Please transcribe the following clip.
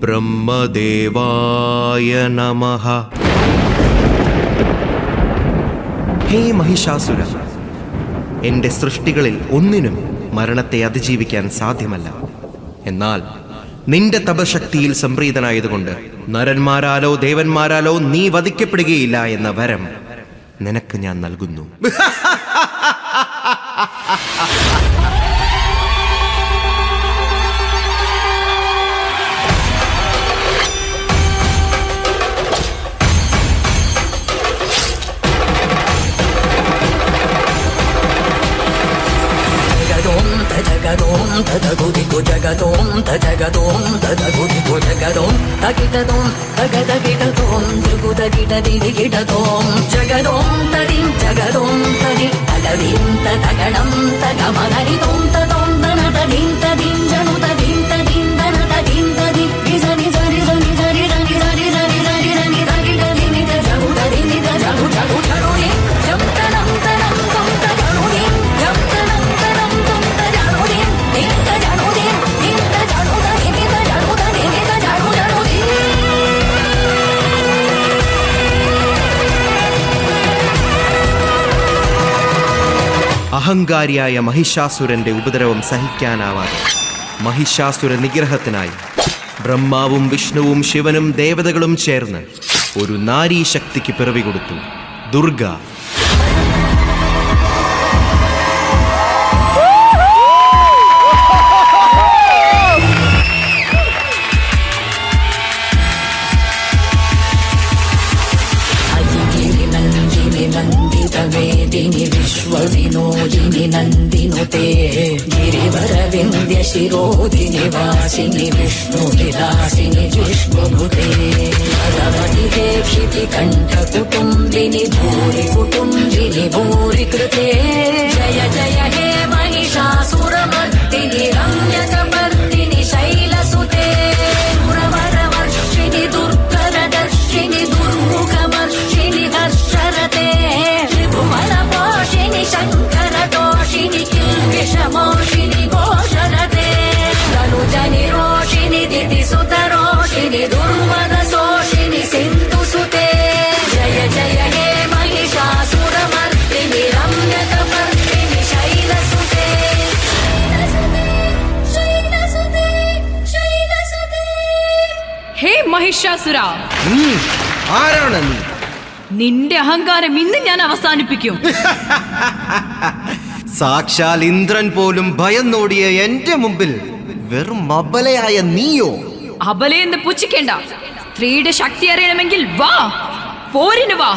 ബ്രഹ്മദേവായ നമഃ. ഹേ മഹിഷാസുര, എൻ്റെ സൃഷ്ടികളിൽ ഒന്നിനും മരണത്തെ അതിജീവിക്കാൻ സാധ്യമല്ല. എന്നാൽ നിന്റെ തപശക്തിയിൽ സംപ്രീതനായതുകൊണ്ട് നരന്മാരാലോ ദേവന്മാരാലോ നീ വധിക്കപ്പെടുകയില്ല എന്ന വരം നിനക്ക് ഞാൻ നൽകുന്നു. జగదోం తదగుదిగు జగదోం తజగదోం తదగుదిగు జగదోం తగిటదోం తగదగిటదోం జగుదగిటదిగిటదోం జగదోం తదిం జగదోం తది తగదిం తగణం తగమగరిదోం తదోం దన తదిం తదిం జను తదిం తదిం దన తదిం తది నిజని జని జని జని జని జని జని జని జని తగిటది నిజ జగు తది నిజ జగు జగు జరుని జం తనం తనం తం తగరుని జం తనం తనం తం తగరుని నిజ జరుని నిజ జరుని నిజ జరుని నిజ జరుని. അഹങ്കാരിയായ മഹിഷാസുരന്റെ ഉപദ്രവം സഹിക്കാനാവാതെ മഹിഷാസുര നിഗ്രഹത്തിനായി ബ്രഹ്മാവും വിഷ്ണുവും ശിവനും ദേവതകളും ചേർന്ന് ഒരു നാരീശക്തിക്ക് പിറവി കൊടുത്തു, ദുർഗ. वेदिनि विश्वविनोदिनि नन्दिनुते गिरिवरविन्द्य शिरोधिनि वासिनि विष्णुविलासिनि जिष्णुनुते भगवति देक्षिति कण्ठकुटुम्बिनि भूरि कुटुम्बिनि भूरि कृते जय जय हे महिषासुरमर्दिनि रम्यकपर्दिनि शैलसुते सुरवरवर्षिणि दुर्गरदर्शिनि दुर्मुखमर्षिणि हर्षरते त्रिभुवनपोषिणि शङ्करदोषिणि किल्बिषमोषिणि घोषरते तनुजनिरोषिणि दितिसुतरोषिणि दुर्मदशोषिणि सिन्धुसुते जय जय हे महिषासुरमर्दिनि रम्यकपर्दिनि शैलसुते शैलसुते शैलसुते. ഹേ മഹിഷാസുര, ആരാണ് നീ? നിന്റെ അഹങ്കാരം ഇന്ന് ഞാൻ അവസാനിപ്പിക്കും. സാക്ഷാൽ ഇന്ദ്രൻ പോലും ഭയന്നോടിയ എന്റെ മുമ്പിൽ വെറും അബലയായ നീയോ? അബലയെന്ന് പുച്ഛിക്കേണ്ട. സ്ത്രീയുടെ ശക്തി അറിയണമെങ്കിൽ വാ, പോരിന് വാ.